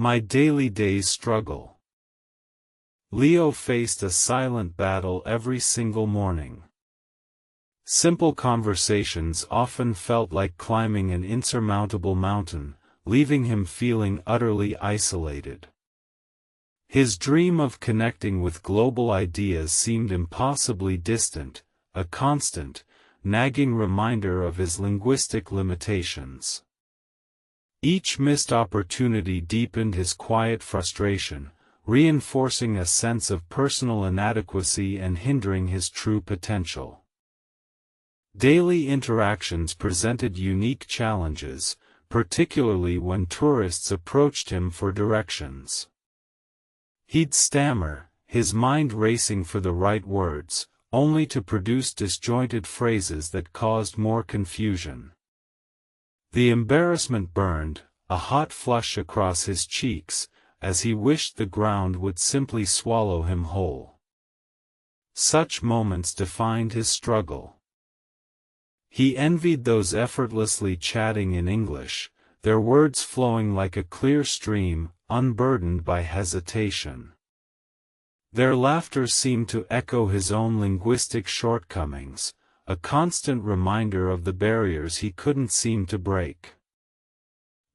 My daily day's struggle. Leo faced a silent battle every single morning. Simple conversations often felt like climbing an insurmountable mountain, leaving him feeling utterly isolated. His dream of connecting with global ideas seemed impossibly distant, a constant, nagging reminder of his linguistic limitations. Each missed opportunity deepened his quiet frustration, reinforcing a sense of personal inadequacy and hindering his true potential. Daily interactions presented unique challenges, particularly when tourists approached him for directions. He'd stammer, his mind racing for the right words, only to produce disjointed phrases that caused more confusion. The embarrassment burned, a hot flush across his cheeks, as he wished the ground would simply swallow him whole. Such moments defined his struggle. He envied those effortlessly chatting in English, their words flowing like a clear stream, unburdened by hesitation. Their laughter seemed to echo his own linguistic shortcomings, a constant reminder of the barriers he couldn't seem to break.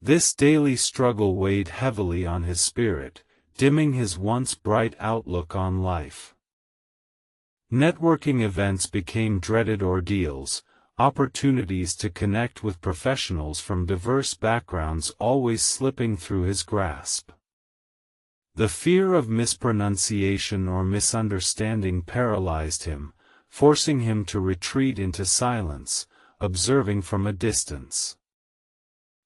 This daily struggle weighed heavily on his spirit, dimming his once bright outlook on life. Networking events became dreaded ordeals, opportunities to connect with professionals from diverse backgrounds always slipping through his grasp. The fear of mispronunciation or misunderstanding paralyzed him, forcing him to retreat into silence, observing from a distance.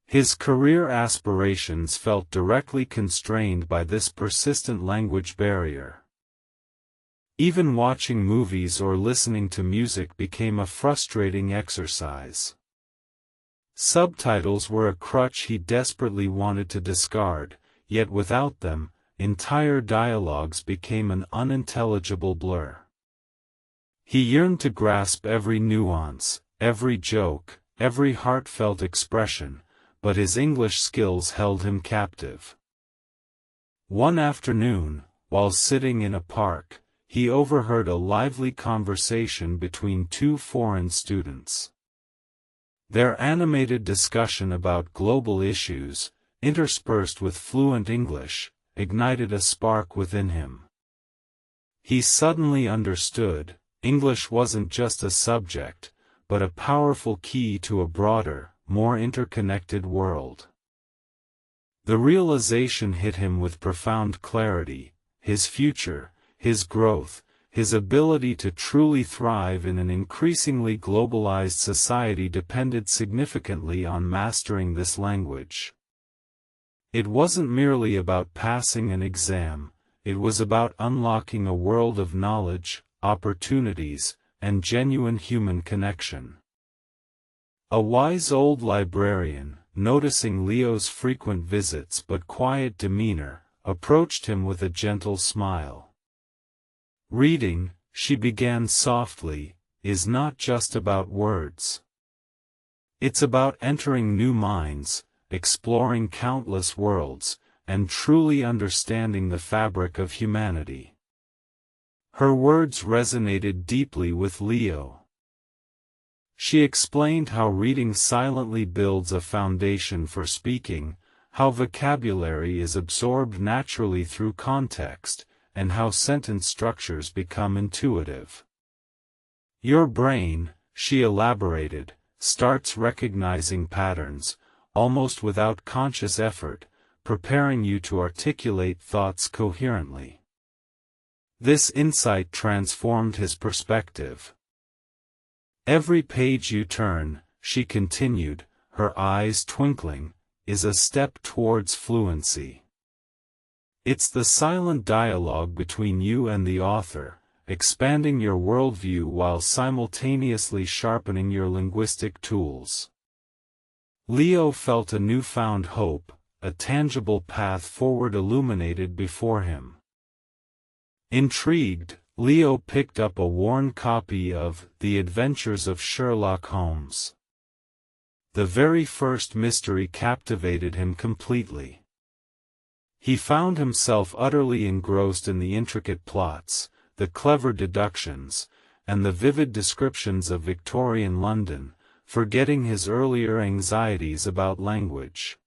His career aspirations felt directly constrained by this persistent language barrier. Even watching movies or listening to music became a frustrating exercise. Subtitles were a crutch he desperately wanted to discard, yet without them, entire dialogues became an unintelligible blur. He yearned to grasp every nuance, every joke, every heartfelt expression, but his English skills held him captive. One afternoon, while sitting in a park, he overheard a lively conversation between two foreign students. Their animated discussion about global issues, interspersed with fluent English, ignited a spark within him. He suddenly understood, English wasn't just a subject, but a powerful key to a broader, more interconnected world. The realization hit him with profound clarity: his future, his growth, his ability to truly thrive in an increasingly globalized society depended significantly on mastering this language. It wasn't merely about passing an exam, it was about unlocking a world of knowledge, opportunities, and genuine human connection. A wise old librarian, noticing Leo's frequent visits but quiet demeanor, approached him with a gentle smile. Reading, she began softly, is not just about words. It's about entering new minds, exploring countless worlds, and truly understanding the fabric of humanity. Her words resonated deeply with Leo. She explained how reading silently builds a foundation for speaking, how vocabulary is absorbed naturally through context, and how sentence structures become intuitive. Your brain, she elaborated, starts recognizing patterns, almost without conscious effort, preparing you to articulate thoughts coherently. This insight transformed his perspective. Every page you turn, she continued, her eyes twinkling, is a step towards fluency. It's the silent dialogue between you and the author, expanding your worldview while simultaneously sharpening your linguistic tools. Leo felt a newfound hope, a tangible path forward illuminated before him. Intrigued, Leo picked up a worn copy of The Adventures of Sherlock Holmes. The very first mystery captivated him completely. He found himself utterly engrossed in the intricate plots, the clever deductions, and the vivid descriptions of Victorian London, forgetting his earlier anxieties about language.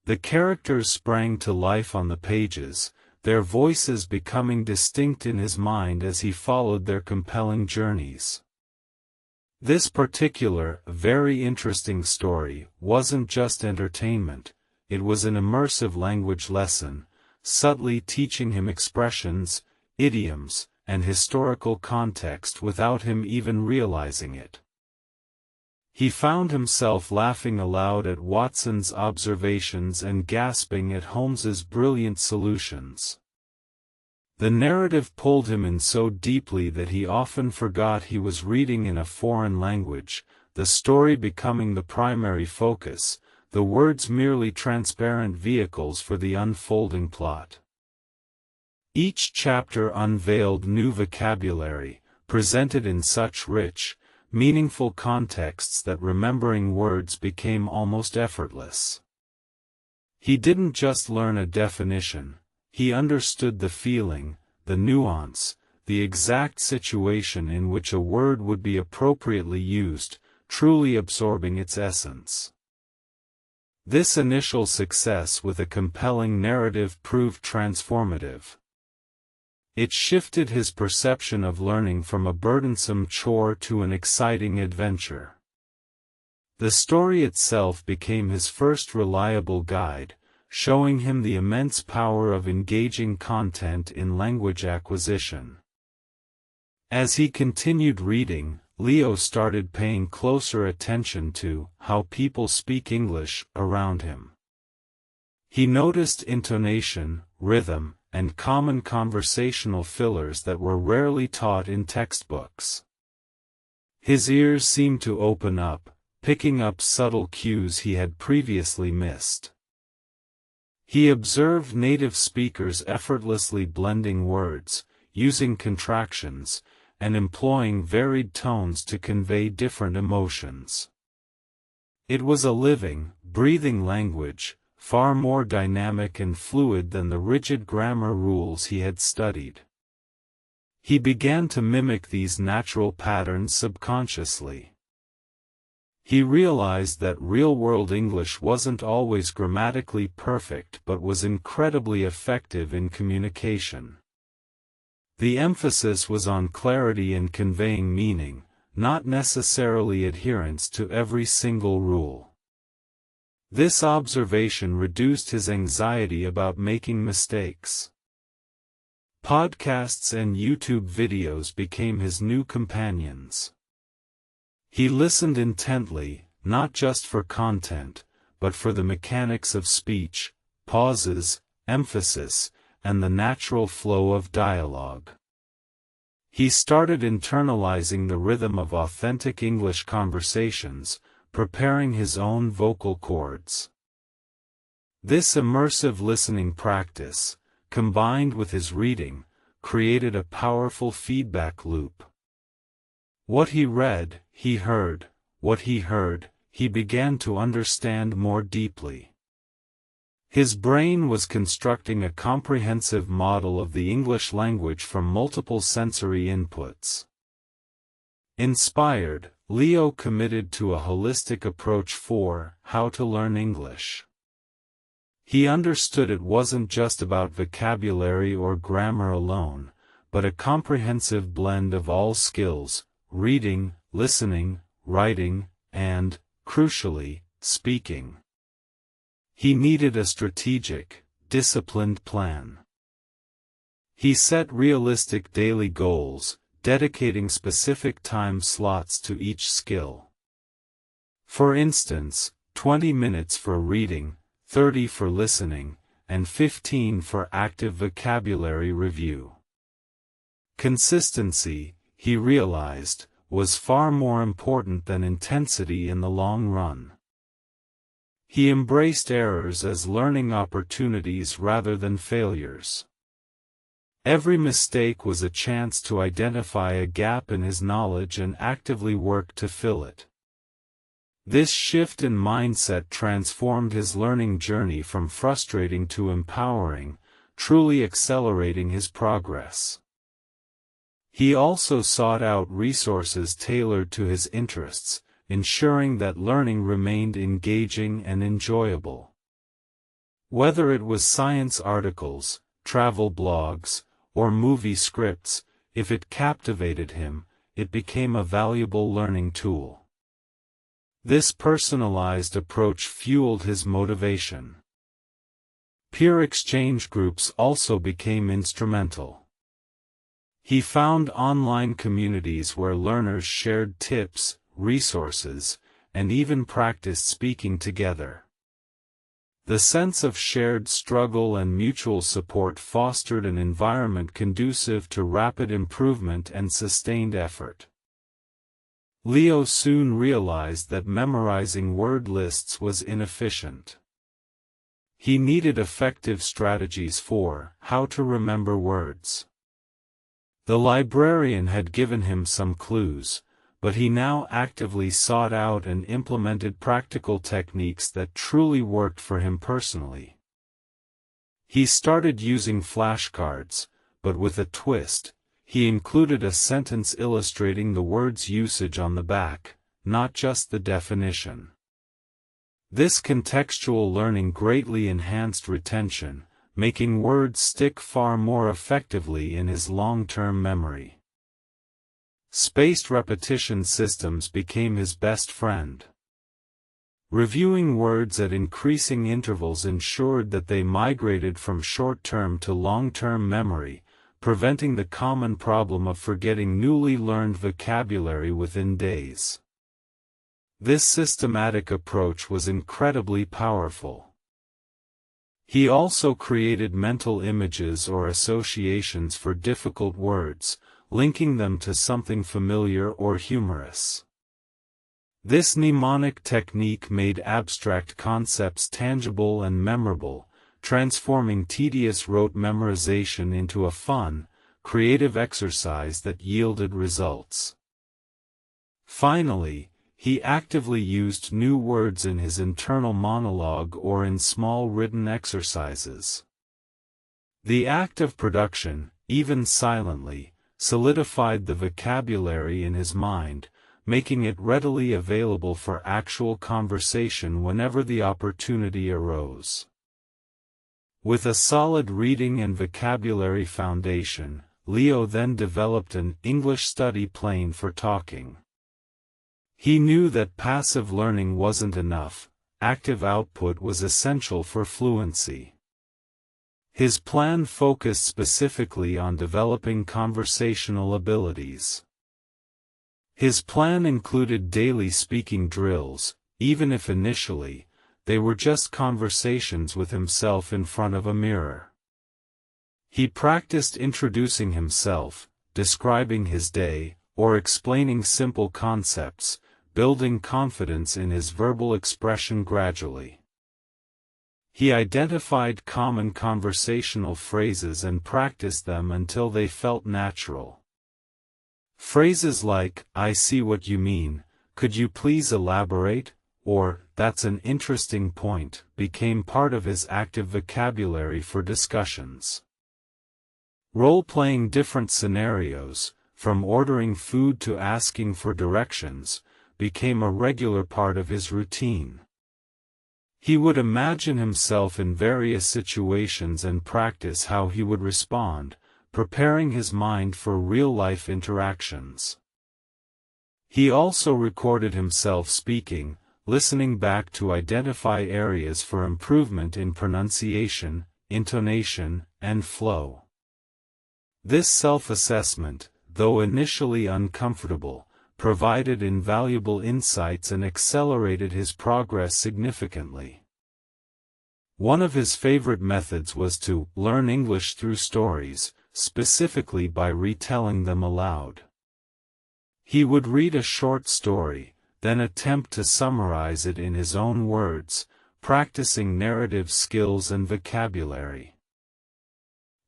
The characters sprang to life on the pages, their voices becoming distinct in his mind as he followed their compelling journeys. This particular, very interesting story wasn't just entertainment, it was an immersive language lesson, subtly teaching him expressions, idioms, and historical context without him even realizing it. He found himself laughing aloud at Watson's observations and gasping at Holmes's brilliant solutions. The narrative pulled him in so deeply that he often forgot he was reading in a foreign language, the story becoming the primary focus, the words merely transparent vehicles for the unfolding plot. Each chapter unveiled new vocabulary, presented in such rich, meaningful contexts that remembering words became almost effortless. He didn't just learn a definition, he understood the feeling, the nuance, the exact situation in which a word would be appropriately used, truly absorbing its essence. This initial success with a compelling narrative proved transformative. It shifted his perception of learning from a burdensome chore to an exciting adventure. The story itself became his first reliable guide, showing him the immense power of engaging content in language acquisition. As he continued reading, Leo started paying closer attention to how people speak English around him. He noticed intonation, rhythm, and common conversational fillers that were rarely taught in textbooks. His ears seemed to open up, picking up subtle cues he had previously missed. He observed native speakers effortlessly blending words, using contractions, and employing varied tones to convey different emotions. It was a living, breathing language, far more dynamic and fluid than the rigid grammar rules he had studied. He began to mimic these natural patterns subconsciously. He realized that real-world English wasn't always grammatically perfect but was incredibly effective in communication. The emphasis was on clarity and conveying meaning, not necessarily adherence to every single rule. This observation reduced his anxiety about making mistakes. Podcasts and YouTube videos became his new companions. He listened intently, not just for content, but for the mechanics of speech, pauses, emphasis, and the natural flow of dialogue. He started internalizing the rhythm of authentic English conversations, preparing his own vocal cords. This immersive listening practice, combined with his reading, created a powerful feedback loop. What he read, he heard; what he heard, he began to understand more deeply. His brain was constructing a comprehensive model of the English language from multiple sensory inputs. Inspired, Leo committed to a holistic approach for how to learn English. He understood it wasn't just about vocabulary or grammar alone, but a comprehensive blend of all skills: reading, listening, writing, and, crucially, speaking. He needed a strategic, disciplined plan. He set realistic daily goals, dedicating specific time slots to each skill. For instance, 20 minutes for reading, 30 for listening, and 15 for active vocabulary review. Consistency, he realized, was far more important than intensity in the long run. He embraced errors as learning opportunities rather than failures. Every mistake was a chance to identify a gap in his knowledge and actively work to fill it. This shift in mindset transformed his learning journey from frustrating to empowering, truly accelerating his progress. He also sought out resources tailored to his interests, ensuring that learning remained engaging and enjoyable. Whether it was science articles, travel blogs, or movie scripts, if it captivated him, it became a valuable learning tool. This personalized approach fueled his motivation. Peer exchange groups also became instrumental. He found online communities where learners shared tips, resources, and even practiced speaking together. The sense of shared struggle and mutual support fostered an environment conducive to rapid improvement and sustained effort. Leo soon realized that memorizing word lists was inefficient. He needed effective strategies for how to remember words. The librarian had given him some clues, but he now actively sought out and implemented practical techniques that truly worked for him personally. He started using flashcards, but with a twist. He included a sentence illustrating the word's usage on the back, not just the definition. This contextual learning greatly enhanced retention, making words stick far more effectively in his long-term memory. Spaced repetition systems became his best friend. Reviewing words at increasing intervals ensured that they migrated from short-term to long-term memory, preventing the common problem of forgetting newly learned vocabulary within days. This systematic approach was incredibly powerful. He also created mental images or associations for difficult words, linking them to something familiar or humorous. This mnemonic technique made abstract concepts tangible and memorable, transforming tedious rote memorization into a fun, creative exercise that yielded results. Finally, he actively used new words in his internal monologue or in small written exercises. The act of production, even silently, solidified the vocabulary in his mind, making it readily available for actual conversation whenever the opportunity arose. With a solid reading and vocabulary foundation, Leo then developed an English study plan for talking. He knew that passive learning wasn't enough, active output was essential for fluency. His plan focused specifically on developing conversational abilities. His plan included daily speaking drills, even if initially, they were just conversations with himself in front of a mirror. He practiced introducing himself, describing his day, or explaining simple concepts, building confidence in his verbal expression gradually. He identified common conversational phrases and practiced them until they felt natural. Phrases like, "I see what you mean, could you please elaborate?" or, "That's an interesting point," became part of his active vocabulary for discussions. Role-playing different scenarios, from ordering food to asking for directions, became a regular part of his routine. He would imagine himself in various situations and practice how he would respond, preparing his mind for real-life interactions. He also recorded himself speaking, listening back to identify areas for improvement in pronunciation, intonation, and flow. This self-assessment, though initially uncomfortable, provided invaluable insights and accelerated his progress significantly. One of his favorite methods was to learn English through stories, specifically by retelling them aloud. He would read a short story, then attempt to summarize it in his own words, practicing narrative skills and vocabulary.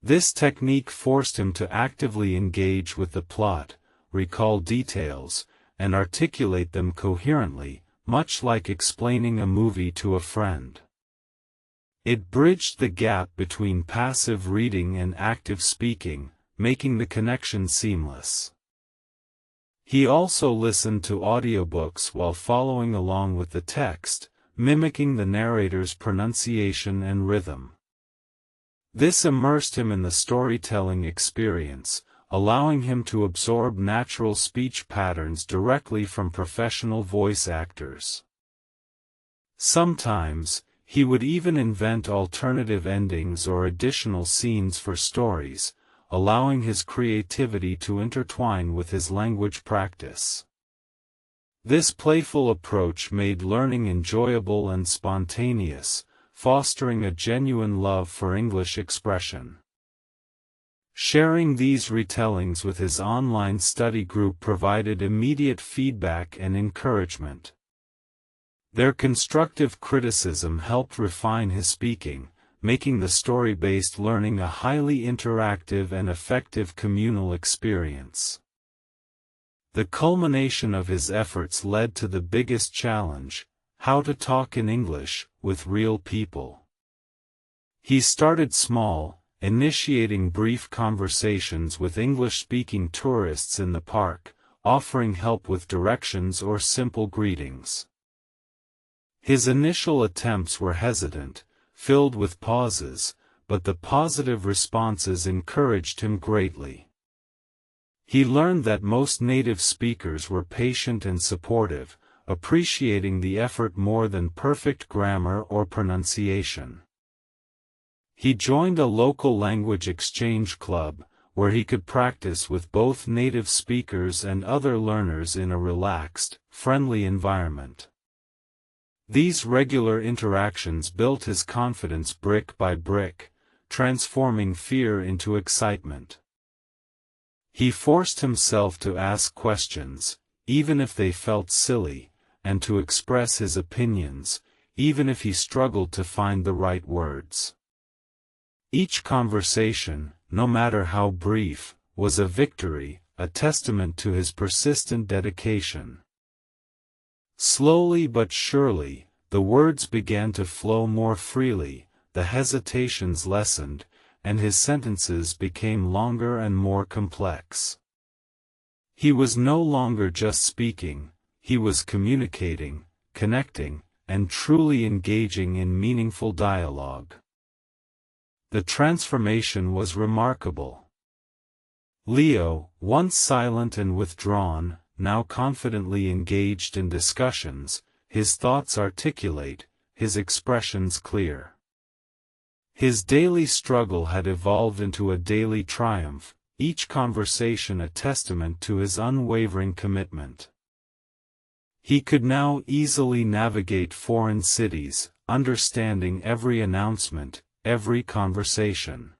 This technique forced him to actively engage with the plot, recall details, and articulate them coherently, much like explaining a movie to a friend. It bridged the gap between passive reading and active speaking, making the connection seamless. He also listened to audiobooks while following along with the text, mimicking the narrator's pronunciation and rhythm. This immersed him in the storytelling experience, allowing him to absorb natural speech patterns directly from professional voice actors. Sometimes, he would even invent alternative endings or additional scenes for stories, allowing his creativity to intertwine with his language practice. This playful approach made learning enjoyable and spontaneous, fostering a genuine love for English expression. Sharing these retellings with his online study group provided immediate feedback and encouragement. Their constructive criticism helped refine his speaking, making the story-based learning a highly interactive and effective communal experience. The culmination of his efforts led to the biggest challenge: how to talk in English with real people. He started small, initiating brief conversations with English-speaking tourists in the park, offering help with directions or simple greetings. His initial attempts were hesitant, filled with pauses, but the positive responses encouraged him greatly. He learned that most native speakers were patient and supportive, appreciating the effort more than perfect grammar or pronunciation. He joined a local language exchange club, where he could practice with both native speakers and other learners in a relaxed, friendly environment. These regular interactions built his confidence brick by brick, transforming fear into excitement. He forced himself to ask questions, even if they felt silly, and to express his opinions, even if he struggled to find the right words. Each conversation, no matter how brief, was a victory, a testament to his persistent dedication. Slowly but surely, the words began to flow more freely, the hesitations lessened, and his sentences became longer and more complex. He was no longer just speaking, he was communicating, connecting, and truly engaging in meaningful dialogue. The transformation was remarkable. Leo, once silent and withdrawn, now confidently engaged in discussions, his thoughts articulate, his expressions clear. His daily struggle had evolved into a daily triumph, each conversation a testament to his unwavering commitment. He could now easily navigate foreign cities, understanding every announcement, every conversation.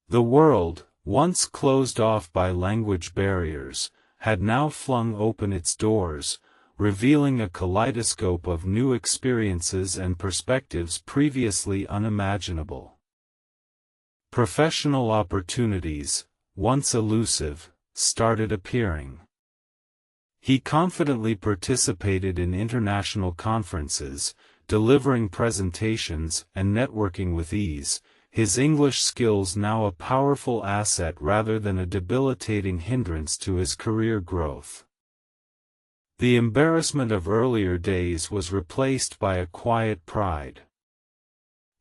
The world, once closed off by language barriers, had now flung open its doors, revealing a kaleidoscope of new experiences and perspectives previously unimaginable. Professional opportunities, once elusive, started appearing. He confidently participated in international conferences, delivering presentations and networking with ease, his English skills now a powerful asset rather than a debilitating hindrance to his career growth. The embarrassment of earlier days was replaced by a quiet pride.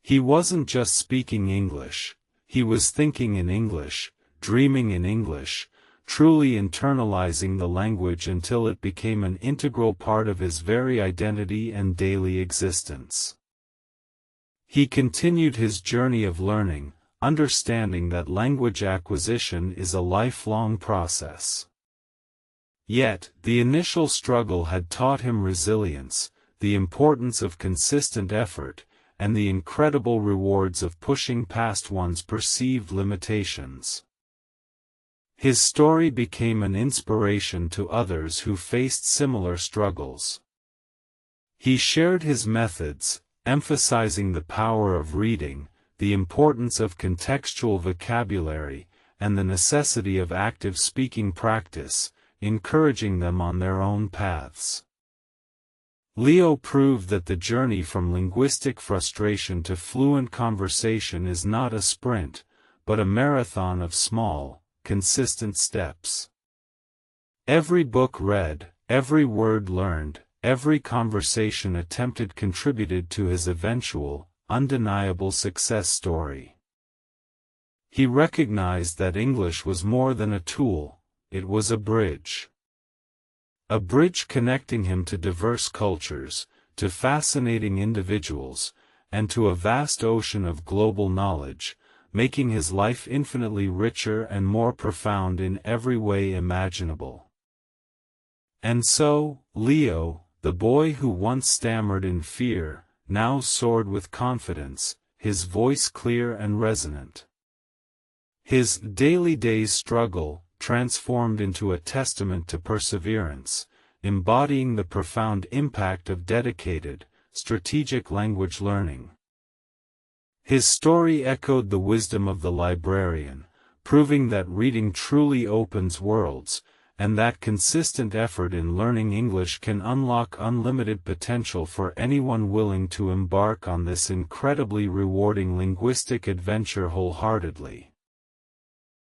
He wasn't just speaking English, he was thinking in English, dreaming in English, truly internalizing the language until it became an integral part of his very identity and daily existence. He continued his journey of learning, understanding that language acquisition is a lifelong process. Yet, the initial struggle had taught him resilience, the importance of consistent effort, and the incredible rewards of pushing past one's perceived limitations. His story became an inspiration to others who faced similar struggles. He shared his methods, emphasizing the power of reading, the importance of contextual vocabulary, and the necessity of active speaking practice, encouraging them on their own paths. Leo proved that the journey from linguistic frustration to fluent conversation is not a sprint, but a marathon of small, consistent steps. Every book read, every word learned, every conversation attempted contributed to his eventual, undeniable success story. He recognized that English was more than a tool, it was a bridge. A bridge connecting him to diverse cultures, to fascinating individuals, and to a vast ocean of global knowledge, making his life infinitely richer and more profound in every way imaginable. And so, Leo, the boy who once stammered in fear, now soared with confidence, his voice clear and resonant. His daily day's struggle, transformed into a testament to perseverance, embodying the profound impact of dedicated, strategic language learning. His story echoed the wisdom of the librarian, proving that reading truly opens worlds, and that consistent effort in learning English can unlock unlimited potential for anyone willing to embark on this incredibly rewarding linguistic adventure wholeheartedly.